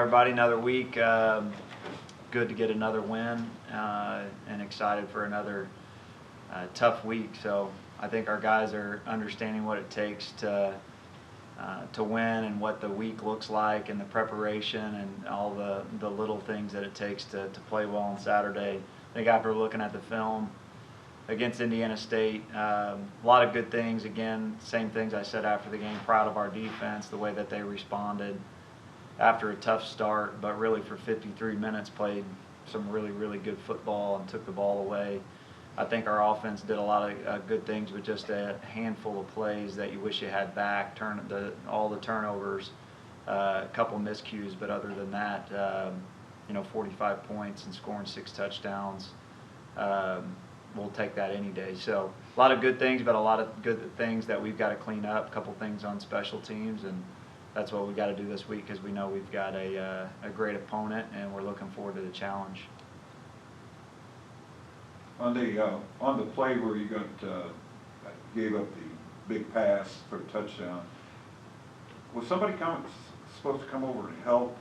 everybody. Another week. Good to get another win, and excited for another tough week. So I think our guys are understanding what it takes to win and what the week looks like and the preparation and all the little things that it takes to play well on Saturday. I think after looking at the film against Indiana State, a lot of good things. Again, same things I said after the game. Proud of our defense, the way that they responded after a tough start, but really for 53 minutes played some really good football and took the ball away. I think our offense did a lot of good things with just a handful of plays that you wish you had back. All the turnovers, a couple miscues, but other than that, 45 points and scoring 6 touchdowns. We'll take that any day. So a lot of good things, but a lot of good things that we've got to clean up. A couple things on special teams, and that's what we got to do this week because we know we've got a great opponent, and we're looking forward to the challenge. On the play where you gave up the big pass for a touchdown, was somebody supposed to come over and help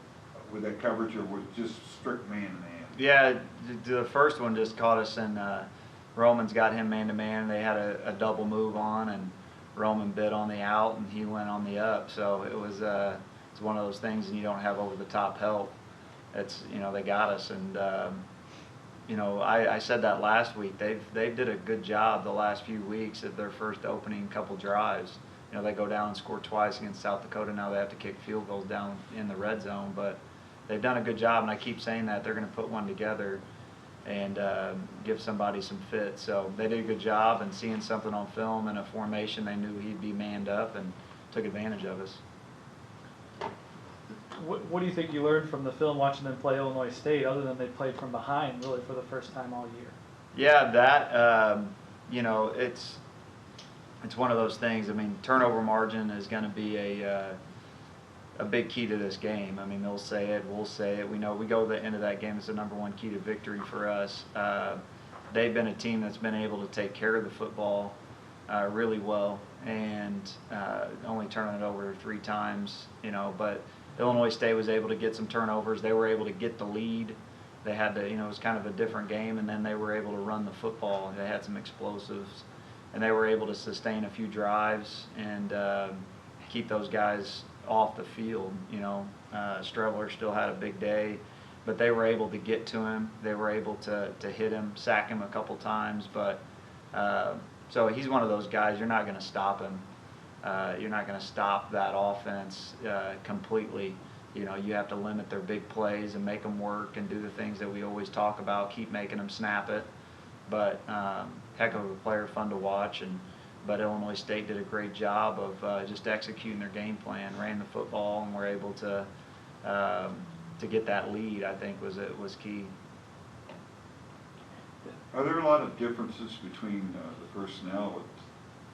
with that coverage, or was it just strict man-to-man? Yeah, the first one just caught us, and Roman's got him man-to-man. They had a double move on, and Roman bid on the out, and he went on the up. So it was it's one of those things, and you don't have over-the-top help. They got us, and I said that last week. They did a good job the last few weeks at their first opening couple drives. They go down and score twice against South Dakota. Now they have to kick field goals down in the red zone, but they've done a good job, and I keep saying that they're going to put one together and give somebody some fit. So they did a good job, and seeing something on film and a formation, they knew he'd be manned up and took advantage of us. What do you think you learned from the film watching them play Illinois State, other than they played from behind really for the first time all year? Yeah, that it's one of those things. I mean, turnover margin is going to be a big key to this game. I mean, they'll say it, we'll say it. We know we go to the end of that game. It's the #1 key to victory for us. They've been a team that's been able to take care of the football really well, and only turning it over 3 times. But Illinois State was able to get some turnovers. They were able to get the lead. They had to, it was kind of a different game, and then they were able to run the football. They had some explosives, and they were able to sustain a few drives and keep those guys off the field. Strebler still had a big day, but they were able to get to him. They were able to hit him, sack him a couple times. But so he's one of those guys. You're not going to stop him. You're not going to stop that offense completely. You have to limit their big plays and make them work and do the things that we always talk about. Keep making them snap it. But heck of a player, fun to watch. But Illinois State did a great job of just executing their game plan, ran the football, and were able to get that lead. I think was key. Are there a lot of differences between the personnel with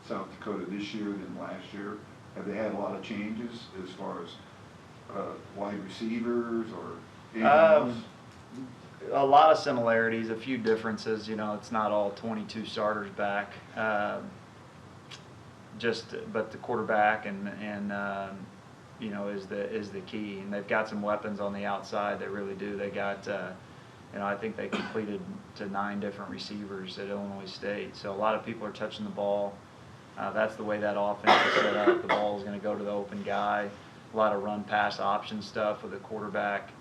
South Dakota this year than last year? Have they had a lot of changes as far as wide receivers or anything else? A lot of similarities, a few differences. It's not all 22 starters back. But the quarterback and is the key, and they've got some weapons on the outside. They really do. They got I think they completed to 9 different receivers at Illinois State. So a lot of people are touching the ball. That's the way that offense is set up. The ball is going to go to the open guy. A lot of run-pass option stuff with the quarterback.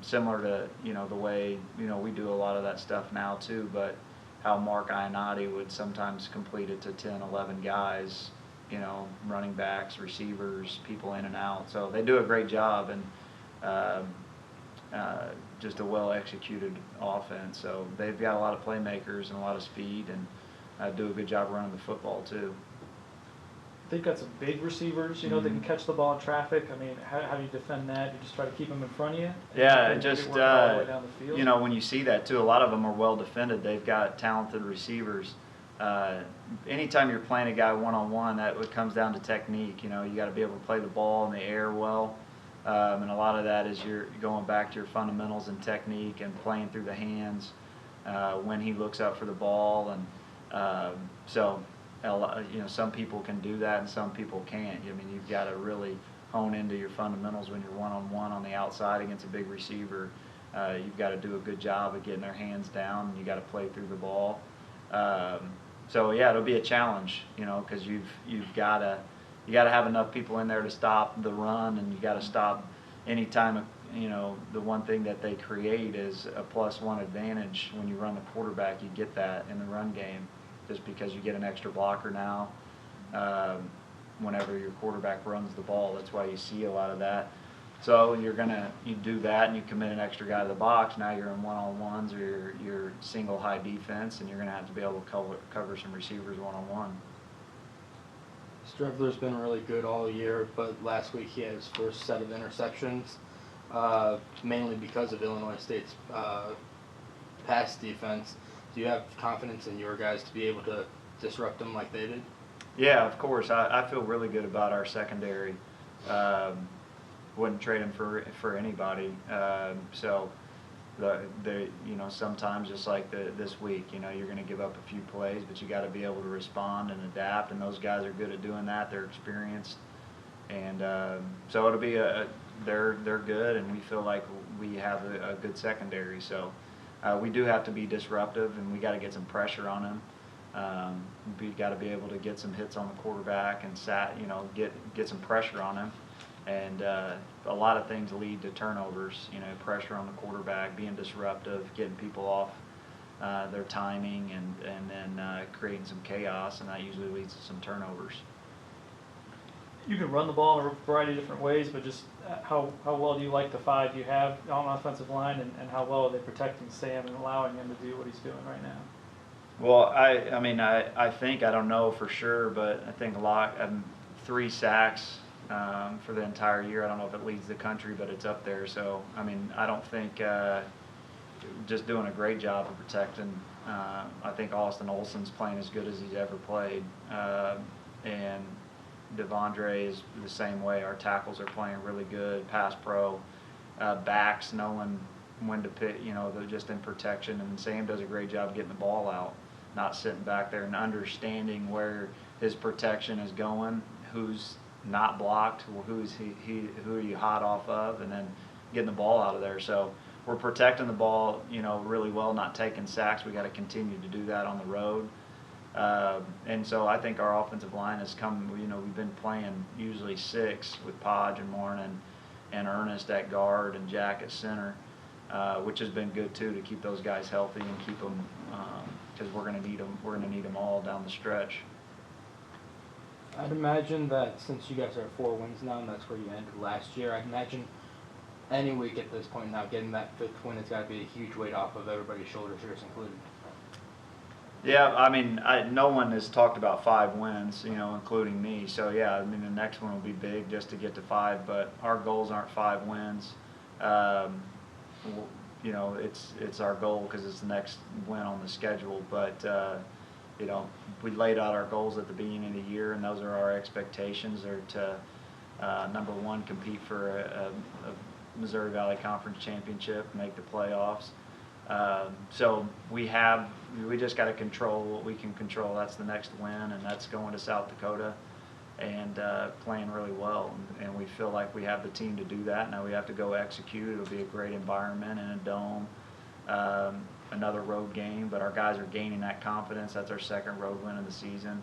Similar to the way we do a lot of that stuff now too, but how Mark Ionati would sometimes complete it to 10, 11 guys, running backs, receivers, people in and out. So they do a great job, and just a well-executed offense. So they've got a lot of playmakers and a lot of speed, and do a good job running the football too. They've got some big receivers, that can catch the ball in traffic. I mean, how do you defend that? You just try to keep them in front of you? Yeah, just all the way down the field? when you see that too, a lot of them are well defended. They've got talented receivers. Anytime you're playing a guy one-on-one, that comes down to technique. You got to be able to play the ball in the air well, and a lot of that is you're going back to your fundamentals and technique and playing through the hands when he looks up for the ball, and some people can do that and some people can't. I mean, you've got to really hone into your fundamentals when you're one-on-one on the outside against a big receiver. You've got to do a good job of getting their hands down, and you got to play through the ball. So yeah, it'll be a challenge, because you got to have enough people in there to stop the run, and you got to stop any time. The one thing that they create is a +1 advantage when you run the quarterback. You get that in the run game, just because you get an extra blocker now. Whenever your quarterback runs the ball, that's why you see a lot of that. So you do that, and you commit an extra guy to the box. Now you're in one-on-ones, or you're single high defense, and you're going to have to be able to cover some receivers one-on-one. Streveler's been really good all year, but last week he had his first set of interceptions, mainly because of Illinois State's pass defense. Do you have confidence in your guys to be able to disrupt them like they did? Yeah, of course. I feel really good about our secondary. Wouldn't trade them for anybody. So sometimes, just like this week, you're going to give up a few plays, but you got to be able to respond and adapt. And those guys are good at doing that. They're experienced, and so it'll be they're good, and we feel like we have a good secondary. So we do have to be disruptive, and we got to get some pressure on them. We got to be able to get some hits on the quarterback and get some pressure on him. And a lot of things lead to turnovers. Pressure on the quarterback, being disruptive, getting people off their timing, and then creating some chaos, and that usually leads to some turnovers. You can run the ball in a variety of different ways, but just how well do you like the 5 you have on offensive line, and how well are they protecting Sam and allowing him to do what he's doing right now? Well, I think, I don't know for sure, but I think 3 sacks for the entire year. I don't know if it leads the country, but it's up there. So, I don't think just doing a great job of protecting. I think Austin Olson's playing as good as he's ever played, and Devondre is the same way. Our tackles are playing really good, pass pro, backs knowing when to pick, they're just in protection, and Sam does a great job getting the ball out, not sitting back there, and understanding where his protection is going, who's not blocked, who are you hot off of, and then getting the ball out of there. So we're protecting the ball, really well, not taking sacks. We got to continue to do that on the road. And so I think our offensive line has come, we've been playing usually 6 with Podge and Morin and Ernest at guard and Jack at center, which has been good too, to keep those guys healthy and keep them, because we're going to need them. We're going to need them all down the stretch. I'd imagine that since you guys are 4 wins now, and that's where you ended last year, I'd imagine any week at this point now, getting that 5th win, it's got to be a huge weight off of everybody's shoulders, yours included. Yeah, no one has talked about 5 wins, including me. So yeah, the next one will be big just to get to 5. But our goals aren't 5 wins. It's our goal because it's the next win on the schedule. But we laid out our goals at the beginning of the year, and those are our expectations. Are to number 1, compete for a Missouri Valley Conference championship, make the playoffs. So we just got to control what we can control. That's the next win, and that's going to South Dakota and playing really well. And we feel like we have the team to do that. Now we have to go execute. It'll be a great environment in a dome, another road game, but our guys are gaining that confidence. That's our 2nd road win of the season.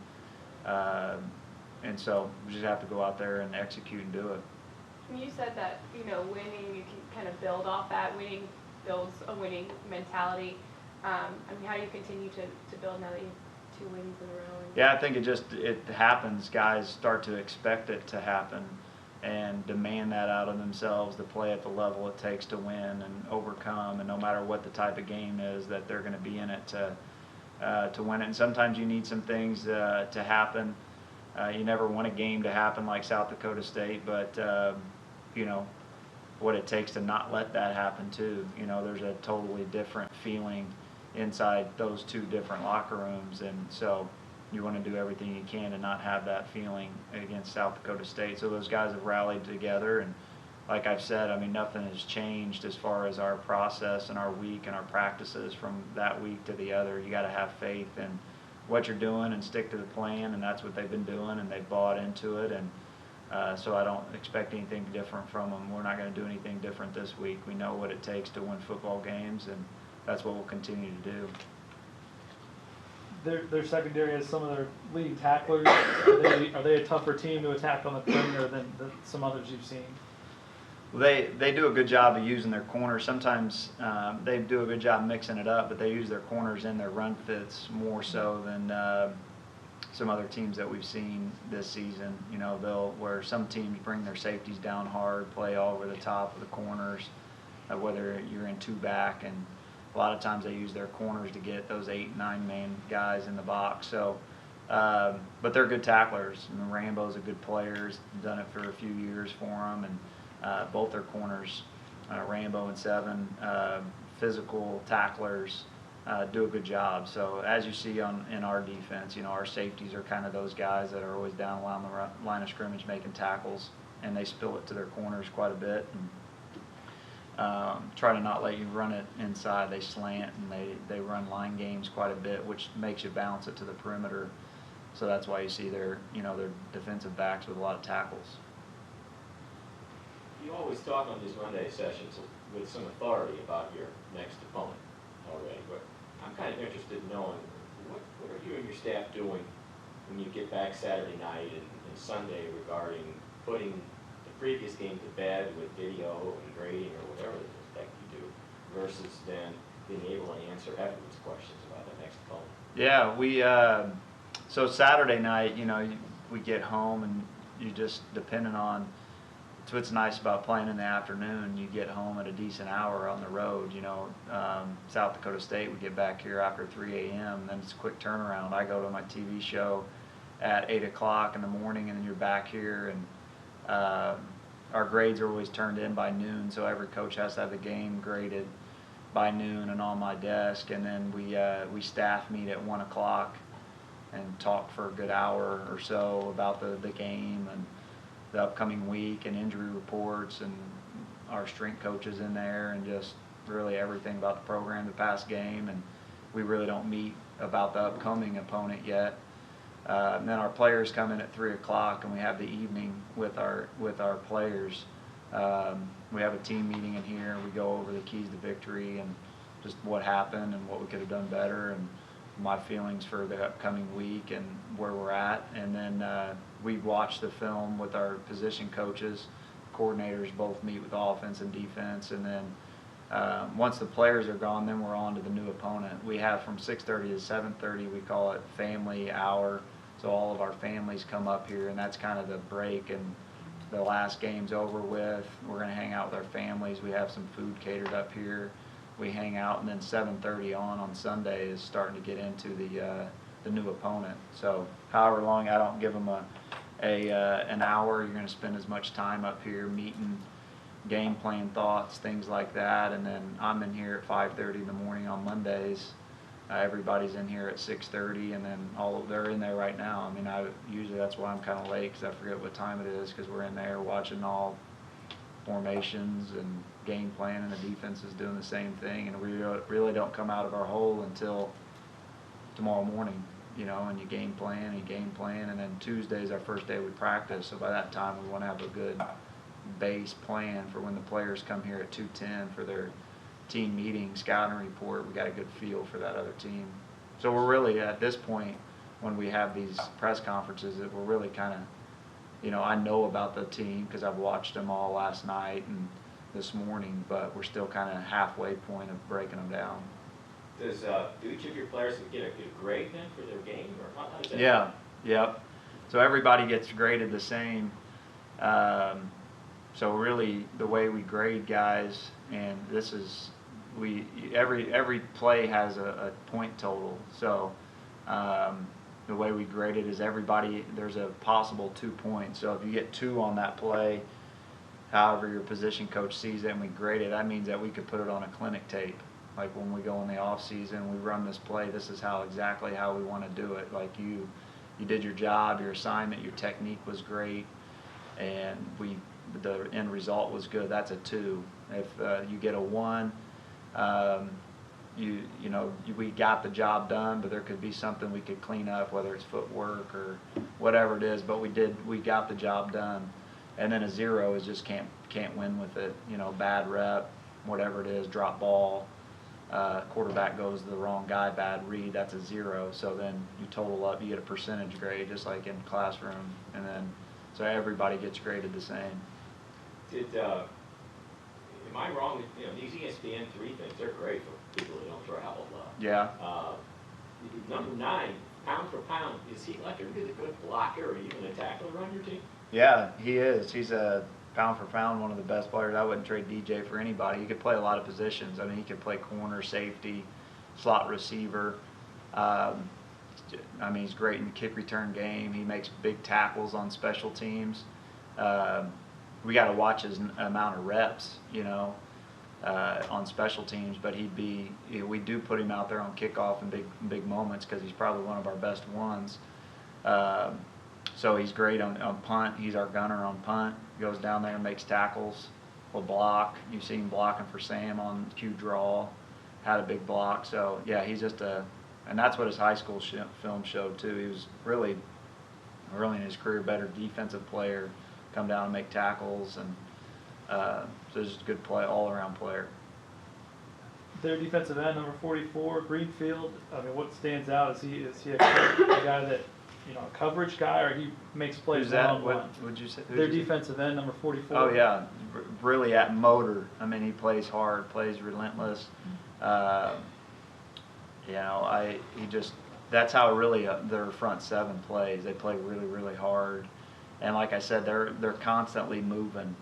And so we just have to go out there and execute and do it. You said that, winning, you can kind of build off that. Winning builds a winning mentality. How do you continue to build now that you have 2 wins in a row? Yeah, I think it happens. Guys start to expect it to happen and demand that out of themselves, to play at the level it takes to win and overcome, and no matter what the type of game is, that they're going to be in it to win it. And sometimes you need some things to happen. You never want a game to happen like South Dakota State, but what it takes to not let that happen too. There's a totally different feeling inside those 2 different locker rooms, and so you want to do everything you can to not have that feeling against South Dakota State. So those guys have rallied together, and like I've said, nothing has changed as far as our process and our week and our practices from that week to the other. You got to have faith in what you're doing and stick to the plan, and that's what they've been doing, and they've bought into it. And So I don't expect anything different from them. We're not going to do anything different this week. We know what it takes to win football games, and that's what we'll continue to do. Their secondary has some of their leading tacklers. Are they a tougher team to attack on the perimeter than some others you've seen? Well, they do a good job of using their corners. Sometimes they do a good job mixing it up, but they use their corners in their run fits more so than some other teams that we've seen this season. You know, where some teams bring their safeties down hard, play all over the top of the corners, whether you're in two back, and a lot of times they use their corners to get those 8, 9 man guys in the box. So, but they're good tacklers. I mean, Rambo's a good player. He's done it for a few years for them, and both their corners, Rambo and Seven, physical tacklers. Do a good job. So as you see in our defense, you know, our safeties are kind of those guys that are always down along the line of scrimmage making tackles, and they spill it to their corners quite a bit. And, try to not let you run it inside. They slant, and they run line games quite a bit, which makes you bounce it to the perimeter. So that's why you see their defensive backs with a lot of tackles. You always talk on these Monday sessions with some authority about your next opponent already, but I'm kind of interested in knowing what are you and your staff doing when you get back Saturday night and Sunday regarding putting the previous game to bed with video and grading or whatever the heck you do, versus then being able to answer everyone's questions about the next opponent? Yeah, we so Saturday night, you know, we get home and you just depending on. That's what's nice about playing in the afternoon. You get home at a decent hour on the road. You know, South Dakota State, we get back here after 3 a.m. Then it's a quick turnaround. I go to my TV show at 8 o'clock in the morning, and then you're back here. And our grades are always turned in by noon, so every coach has to have the game graded by noon and on my desk. And then we staff meet at 1 o'clock and talk for a good hour or so about the game and the upcoming week and injury reports, and our strength coaches in there, and just really everything about the program, the past game. And we really don't meet about the upcoming opponent yet. And then our players come in at 3 o'clock, and we have the evening with our players. We have a team meeting in here, and we go over the keys to victory and just what happened and what we could have done better, and my feelings for the upcoming week and where we're at. And then we watch the film with our position coaches. Coordinators both meet with offense and defense. And then once the players are gone, then we're on to the new opponent. We have from 6:30 to 7:30, we call it family hour. So all of our families come up here, and that's kind of the break. And the last game's over with. We're going to hang out with our families. We have some food catered up here. We hang out, and then 7:30 on Sunday is starting to get into the new opponent. So however long, I don't give them an hour. You're going to spend as much time up here meeting, game plan thoughts, things like that. And then I'm in here at 5:30 in the morning on Mondays. Everybody's in here at 6:30, and then they're in there right now. I mean, usually that's why I'm kind of late, because I forget what time it is, because we're in there watching all formations and game plan, and the defense is doing the same thing, and we really don't come out of our hole until tomorrow morning, you know. And you game plan, and then Tuesday is our first day we practice. So by that time, we want to have a good base plan for when the players come here at 2:10 for their team meeting, scouting report. We got a good feel for that other team. So we're really at this point, when we have these press conferences, that we're really kind of, you know, I know about the team because I've watched them all last night and this morning, but we're still kind of halfway point of breaking them down. Does do each of your players get a grade then for their game, or how does that Yeah, work? yep. So everybody gets graded the same. So really, the way we grade guys, and this is every play has a point total. So the way we grade it is there's a possible 2 points. So if you get 2 on that play, however your position coach sees it, and we grade it, that means that we could put it on a clinic tape. Like when we go in the off season, we run this play, this is exactly how we want to do it. Like you did your job, your assignment, your technique was great, and the end result was good. That's a 2. If you get a 1, we got the job done, but there could be something we could clean up, whether it's footwork or whatever it is. But we got the job done. And then a 0 is just can't win with it. Bad rep, whatever it is, drop ball, quarterback goes to the wrong guy, bad read, that's a 0. So then you total up, you get a percentage grade, just like in the classroom, and then so everybody gets graded the same. Am I wrong? These ESPN3 things, they're great for people who don't travel. Yeah. Number 9, pound for pound, is he like a really good blocker or even a tackler on your team? Yeah, he is. He's a pound for pound one of the best players. I wouldn't trade DJ for anybody. He could play a lot of positions. I mean, he could play corner, safety, slot receiver. He's great in the kick return game. He makes big tackles on special teams. We got to watch his amount of reps, on special teams. But we do put him out there on kickoff in big moments because he's probably one of our best ones. So he's great on punt. He's our gunner on punt. Goes down there and makes tackles. Will block. You've seen him blocking for Sam on Q draw. Had a big block. So yeah, he's just and that's what his high school film showed too. He was really in his career better defensive player. Come down and make tackles, and so just a good all around player. Their defensive end, number 44, Greenfield. I mean, what stands out is he a guy that, a coverage guy, or he makes plays Who's that? one-on-one? What would you say? Their defensive end, number 44. Oh yeah, really at motor. I mean, he plays hard, plays relentless. That's how really their front 7 plays. They play really, really hard, and like I said, they're constantly moving.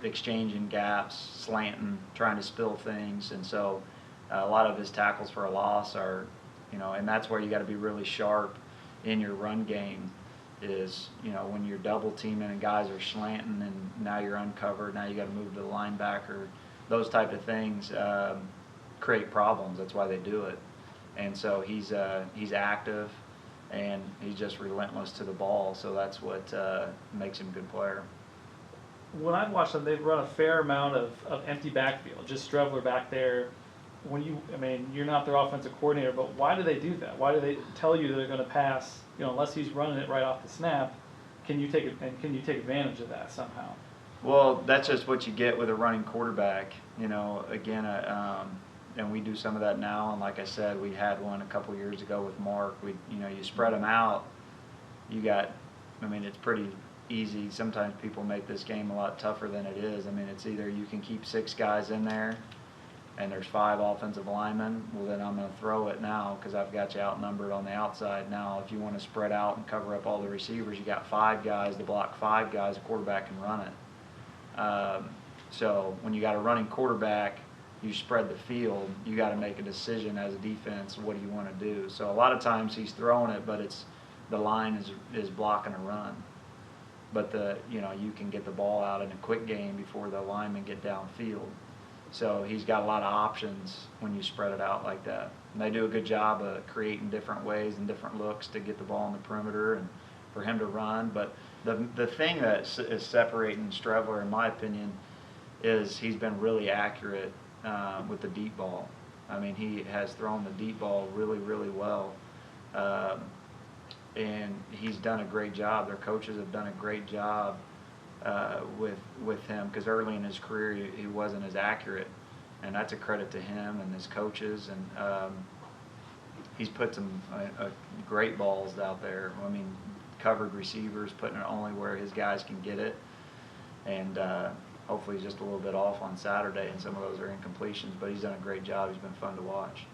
Exchanging gaps, slanting, trying to spill things, and so a lot of his tackles for a loss are, and that's where you got to be really sharp in your run game. Is when you're double teaming and guys are slanting, and now you're uncovered. Now you got to move to the linebacker. Those type of things create problems. That's why they do it. And so he's active, and he's just relentless to the ball. So that's what makes him a good player. When I've watched them, they've run a fair amount of empty backfield, just Strevler back there. You're not their offensive coordinator, but why do they do that? Why do they tell you they're going to pass? Unless he's running it right off the snap, can you take advantage of that somehow? Well, that's just what you get with a running quarterback. Again, and we do some of that now. And like I said, we had one a couple years ago with Mark. You spread them out. It's pretty easy. Sometimes people make this game a lot tougher than it is. It's either you can keep 6 guys in there and there's 5 offensive linemen, well then I'm going to throw it now because I've got you outnumbered on the outside. Now if you want to spread out and cover up all the receivers, you got 5 guys to block 5 guys, a quarterback can run it. So when you got a running quarterback, you spread the field, you got to make a decision as a defense, what do you want to do? So a lot of times he's throwing it, but the line is blocking a run. But you can get the ball out in a quick game before the linemen get downfield. So he's got a lot of options when you spread it out like that. And they do a good job of creating different ways and different looks to get the ball on the perimeter and for him to run. But the thing that is separating Strevler, in my opinion, is he's been really accurate with the deep ball. He has thrown the deep ball really, really well. And he's done a great job. Their coaches have done a great job with him because early in his career he wasn't as accurate, and that's a credit to him and his coaches. And he's put some great balls out there. Covered receivers, putting it only where his guys can get it, and hopefully he's just a little bit off on Saturday, and some of those are incompletions. But he's done a great job. He's been fun to watch.